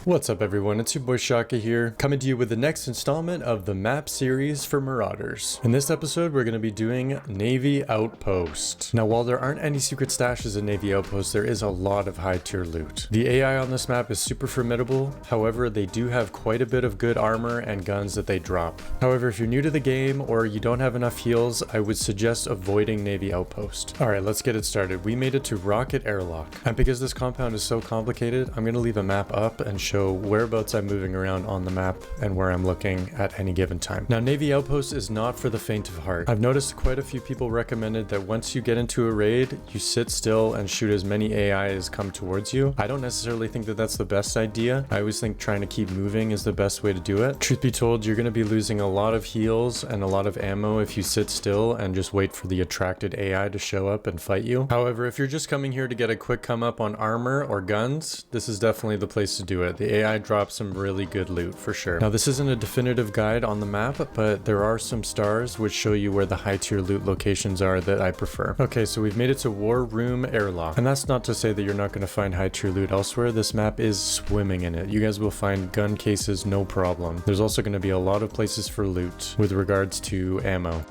What's up everyone, it's your boy Shaka here, coming to you with the next installment of the map series for Marauders. In this episode, we're going to be doing Navy Outpost. Now while there aren't any secret stashes in Navy Outpost, there is a lot of high tier loot. The AI on this map is super formidable, however they do have quite a bit of good armor and guns that they drop. However, if you're new to the game or you don't have enough heals, I would suggest avoiding Navy Outpost. Alright, let's get it started. We made it to Rocket Airlock, and because this compound is so complicated, I'm going to leave a map up and show whereabouts I'm moving around on the map and where I'm looking at any given time. Now Navy Outpost is not for the faint of heart. I've noticed quite a few people recommended that once you get into a raid, you sit still and shoot as many AI as come towards you. I don't necessarily think that that's the best idea. I always think trying to keep moving is the best way to do it. Truth be told, you're going to be losing a lot of heals and a lot of ammo if you sit still and just wait for the attracted AI to show up and fight you. However, if you're just coming here to get a quick come up on armor or guns, this is definitely the place to do it. The AI drops some really good loot for sure. Now this isn't a definitive guide on the map, but there are some stars which show you where the high tier loot locations are that I prefer. Okay, so we've made it to War Room Airlock, and that's not to say that you're not going to find high tier loot elsewhere. This map is swimming in it. You guys will find gun cases no problem. There's also going to be a lot of places for loot with regards to ammo.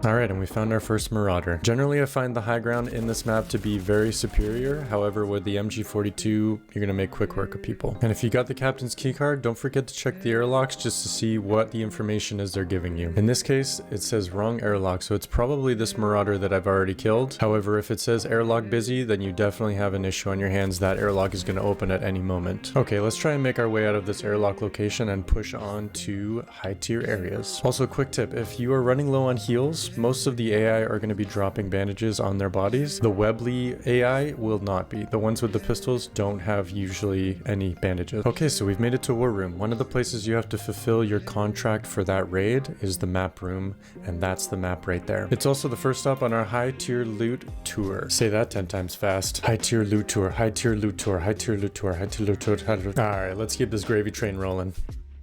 Alright, and we found our first Marauder. Generally, I find the high ground in this map to be very superior. However, with the MG42, you're going to make quick work of people. And if you got the captain's keycard, don't forget to check the airlocks just to see what the information is they're giving you. In this case, it says wrong airlock, so it's probably this Marauder that I've already killed. However, if it says airlock busy, then you definitely have an issue on your hands. That airlock is going to open at any moment. Okay, let's try and make our way out of this airlock location and push on to high tier areas. Also, quick tip, if you are running low on heals, most of the AI are going to be dropping bandages on their bodies. The Webley AI will not be. The ones with the pistols don't have usually any bandages. Okay, so we've made it to War Room. One of the places you have to fulfill your contract for that raid is the map room, and that's the map right there. It's also the first stop on our high tier loot tour. Say that 10 times fast. High tier loot tour, high tier loot tour, high tier loot tour, high tier loot tour. Alright, let's keep this gravy train rolling.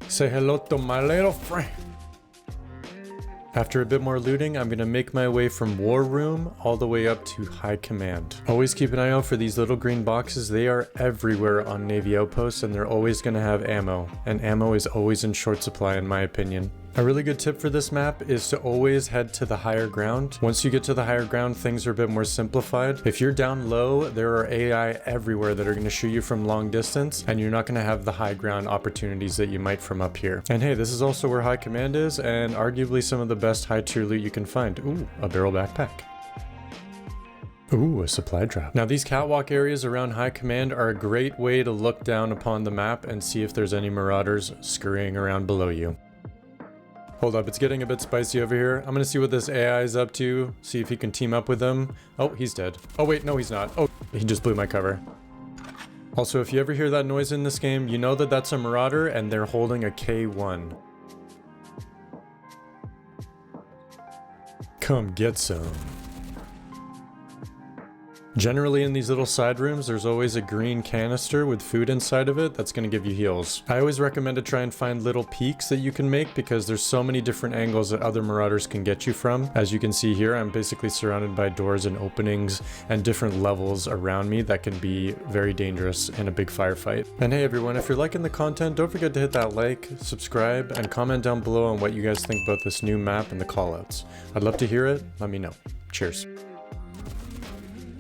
Say hello to my little friend. After a bit more looting, I'm going to make my way from War Room all the way up to High Command. Always keep an eye out for these little green boxes. They are everywhere on Navy Outposts, and they're always going to have ammo. And ammo is always in short supply in my opinion. A really good tip for this map is to always head to the higher ground. Once you get to the higher ground, things are a bit more simplified. If you're down low, there are AI everywhere that are going to shoot you from long distance, and you're not going to have the high ground opportunities that you might from up here. And hey, this is also where High Command is, and arguably some of the best high tier loot you can find. Ooh, a barrel backpack. Ooh, a supply drop. Now these catwalk areas around High Command are a great way to look down upon the map and see if there's any Marauders scurrying around below you. Hold up, it's getting a bit spicy over here. I'm gonna see what this AI is up to, see if he can team up with them. Oh, he's dead. Oh wait, no he's not. Oh, he just blew my cover. Also, if you ever hear that noise in this game, you know that that's a Marauder and they're holding a K1. Come get some. Generally in these little side rooms, there's always a green canister with food inside of it that's going to give you heals. I always recommend to try and find little peaks that you can make because there's so many different angles that other Marauders can get you from. As you can see here, I'm basically surrounded by doors and openings and different levels around me that can be very dangerous in a big firefight. And hey everyone, if you're liking the content, don't forget to hit that like, subscribe, and comment down below on what you guys think about this new map and the callouts. I'd love to hear it. Let me know. Cheers.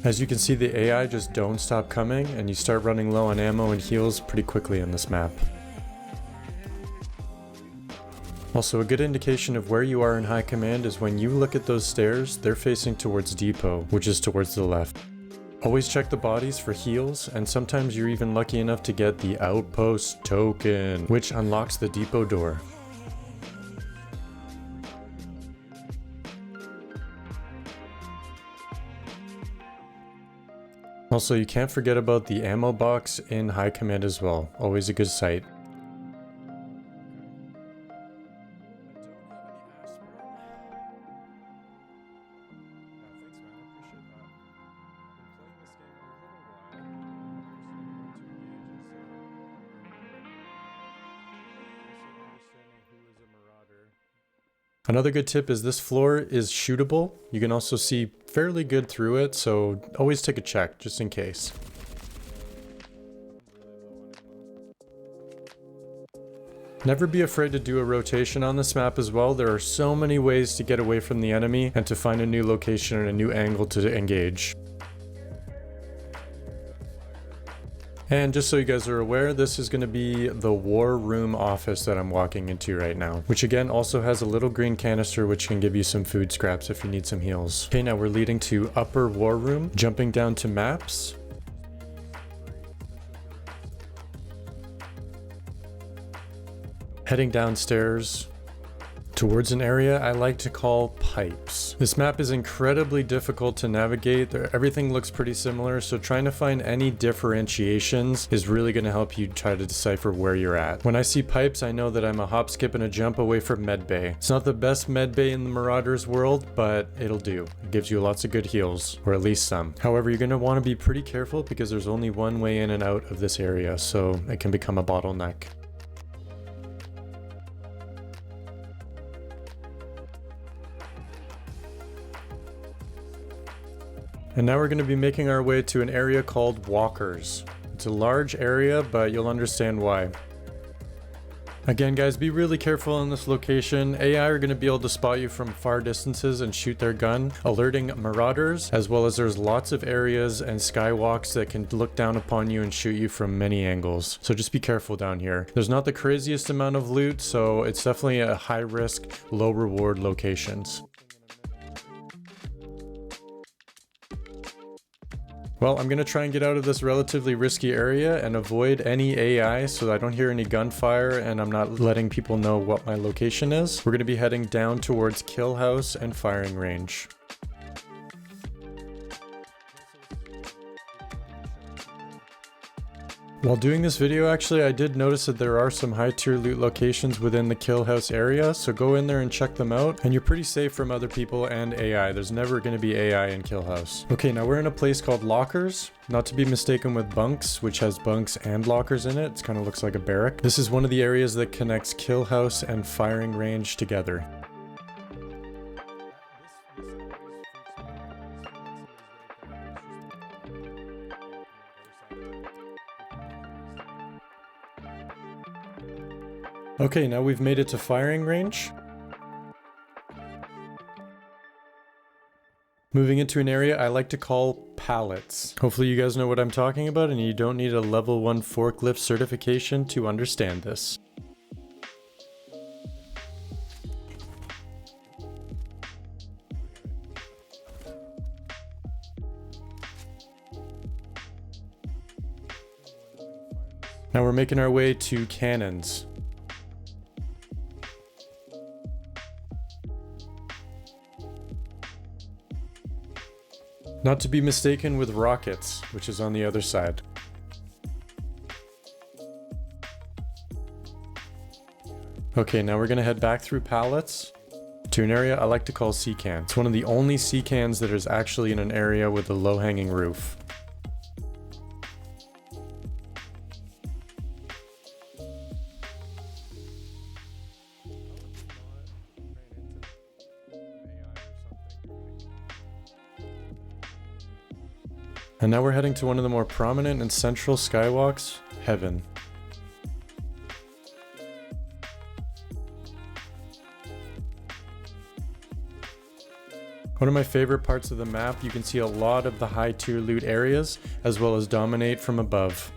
As you can see, the AI just don't stop coming, and you start running low on ammo and heals pretty quickly in this map. Also, a good indication of where you are in High Command is when you look at those stairs, they're facing towards Depot, which is towards the left. Always check the bodies for heals, and sometimes you're even lucky enough to get the Outpost token, which unlocks the Depot door. Also, you can't forget about the ammo box in High Command as well. Always a good sight. Another good tip is this floor is shootable. You can also see fairly good through it, so always take a check just in case. Never be afraid to do a rotation on this map as well. There are so many ways to get away from the enemy and to find a new location and a new angle to engage. And just so you guys are aware, this is going to be the war room office that I'm walking into right now, which again also has a little green canister which can give you some food scraps if you need some heals. Okay, now we're leading to upper war room, jumping down to maps. Heading downstairs towards an area I like to call pipes. This map is incredibly difficult to navigate. Everything looks pretty similar, so trying to find any differentiations is really going to help you try to decipher where you're at. When I see pipes, I know that I'm a hop, skip, and a jump away from medbay. It's not the best medbay in the Marauders world, but it'll do. It gives you lots of good heals, or at least some. However, you're going to want to be pretty careful because there's only one way in and out of this area, so it can become a bottleneck. And now we're going to be making our way to an area called Walkers. It's a large area, but you'll understand why. Again, guys, be really careful in this location. AI are going to be able to spot you from far distances and shoot their gun, alerting marauders, as well as there's lots of areas and skywalks that can look down upon you and shoot you from many angles. So just be careful down here. There's not the craziest amount of loot, so it's definitely a high risk, low reward locations. Well, I'm going to try and get out of this relatively risky area and avoid any AI so that I don't hear any gunfire and I'm not letting people know what my location is. We're going to be heading down towards kill house and firing range. While doing this video, actually, I did notice that there are some high tier loot locations within the kill house area, so go in there and check them out, and you're pretty safe from other people and AI. There's never going to be AI in kill house. Okay, now we're in a place called Lockers, not to be mistaken with bunks, which has bunks and lockers in it. It kind of looks like a barrack. This is one of the areas that connects kill house and firing range together. Okay, now we've made it to firing range. Moving into an area I like to call Pallets. Hopefully you guys know what I'm talking about and you don't need a level 1 forklift certification to understand this. Now we're making our way to cannons. Not to be mistaken with rockets, which is on the other side. Okay, now we're gonna head back through Pallets to an area I like to call Seacan. It's one of the only Seacans that is actually in an area with a low-hanging roof. And now we're heading to one of the more prominent and central skywalks, Heaven. One of my favorite parts of the map, you can see a lot of the high tier loot areas, as well as dominate from above.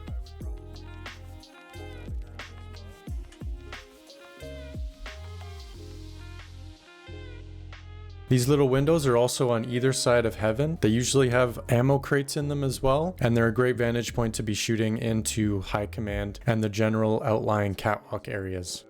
These little windows are also on either side of Heaven. They usually have ammo crates in them as well, and they're a great vantage point to be shooting into High Command and the general outlying catwalk areas.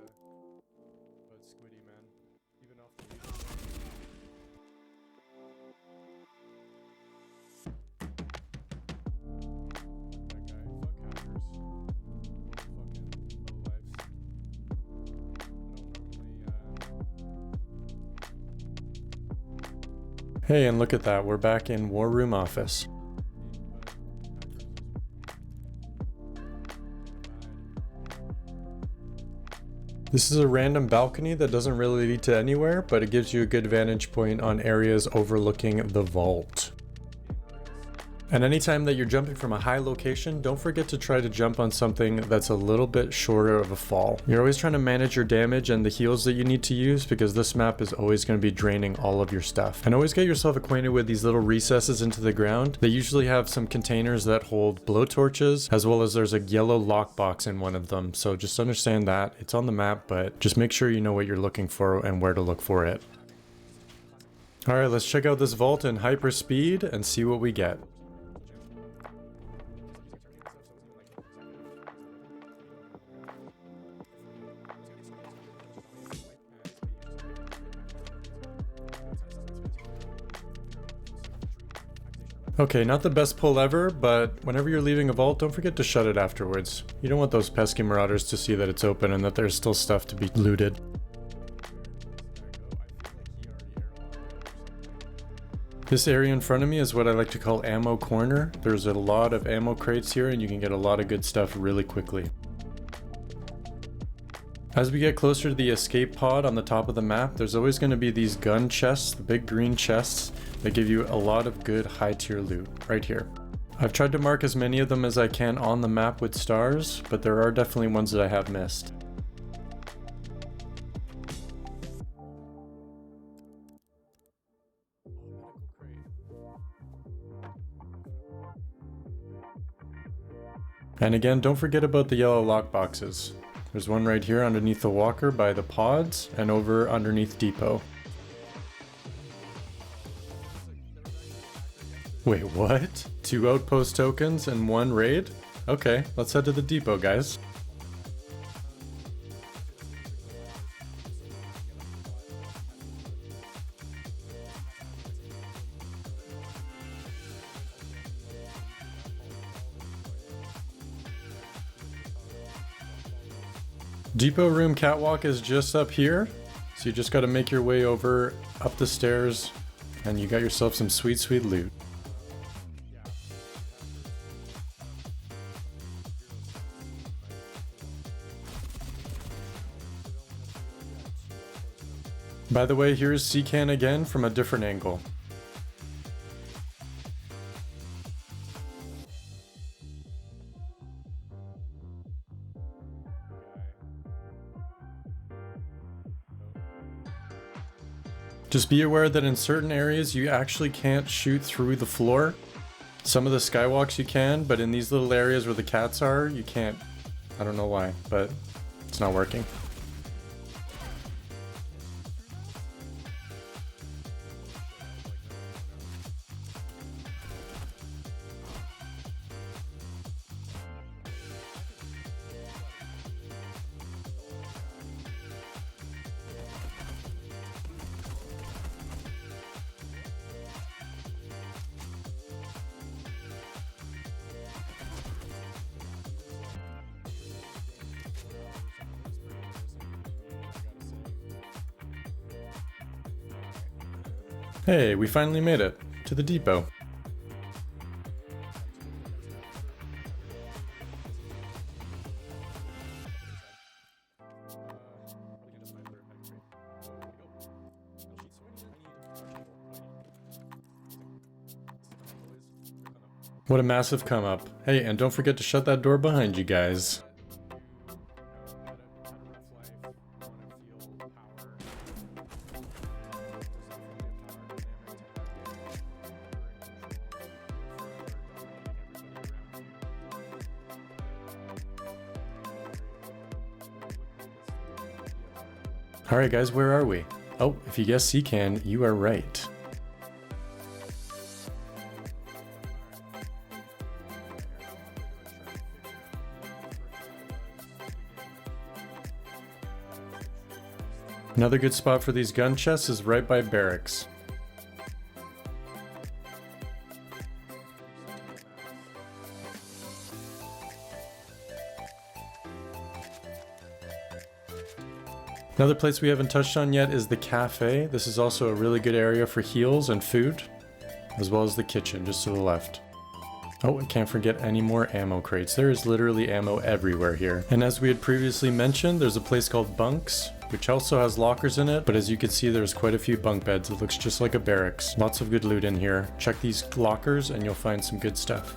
Hey, and look at that, we're back in War Room Office. This is a random balcony that doesn't really lead to anywhere, but it gives you a good vantage point on areas overlooking the vault. And anytime that you're jumping from a high location, don't forget to try to jump on something that's a little bit shorter of a fall. You're always trying to manage your damage and the heals that you need to use, because this map is always going to be draining all of your stuff. And always get yourself acquainted with these little recesses into the ground. They usually have some containers that hold blowtorches, as well as there's a yellow lockbox in one of them. So just understand that it's on the map, but just make sure you know what you're looking for and where to look for it. All right, let's check out this vault in hyper speed and see what we get. Okay, not the best pull ever, but whenever you're leaving a vault, don't forget to shut it afterwards. You don't want those pesky marauders to see that it's open and that there's still stuff to be looted. This area in front of me is what I like to call ammo corner. There's a lot of ammo crates here and you can get a lot of good stuff really quickly. As we get closer to the escape pod on the top of the map, there's always going to be these gun chests, the big green chests, that give you a lot of good high tier loot right here. I've tried to mark as many of them as I can on the map with stars, but there are definitely ones that I have missed. And again, don't forget about the yellow lockboxes. There's one right here underneath the walker by the pods and over underneath depot. Wait, what? 2 outpost tokens and 1 raid? Okay, let's head to the depot, guys. Depot room catwalk is just up here, so you just got to make your way over up the stairs and you got yourself some sweet, sweet loot. By the way, here's Seacan again from a different angle. Just be aware that in certain areas you actually can't shoot through the floor. Some of the skywalks you can, but in these little areas where the cats are, you can't. I don't know why, but it's not working. Hey, we finally made it to the depot. What a massive come up. Hey, and don't forget to shut that door behind you guys. Alright guys, where are we? Oh, if you guessed Seacan, you are right. Another good spot for these gun chests is right by barracks. Another place we haven't touched on yet is the cafe. This is also a really good area for heals and food, as well as the kitchen just to the left. Oh, and can't forget any more ammo crates. There is literally ammo everywhere here. And as we had previously mentioned, there's a place called Bunks. which also has lockers in it, but as you can see there's quite a few bunk beds. It looks just like a barracks. Lots of good loot in here. Check these lockers and you'll find some good stuff.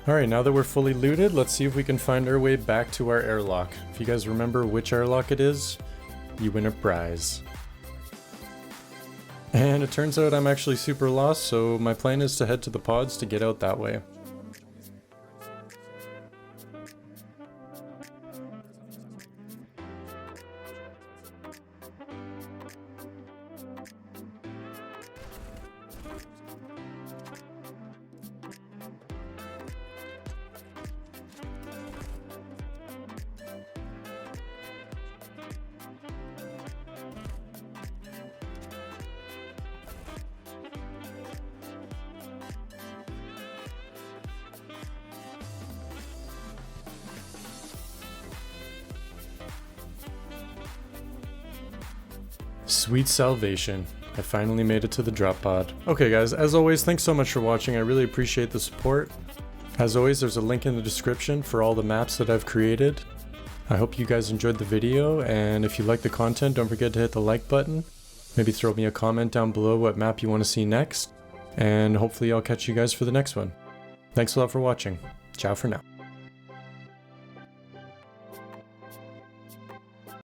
Alright, now that we're fully looted, let's see if we can find our way back to our airlock. If you guys remember which airlock it is, you win a prize. And it turns out I'm actually super lost, so my plan is to head to the pods to get out that way. Sweet salvation. I finally made it to the drop pod. Okay guys, as always, thanks so much for watching. I really appreciate the support. As always, there's a link in the description for all the maps that I've created. I hope you guys enjoyed the video, and if you like the content, don't forget to hit the like button. Maybe throw me a comment down below what map you want to see next, and hopefully I'll catch you guys for the next one. Thanks a lot for watching. Ciao for now.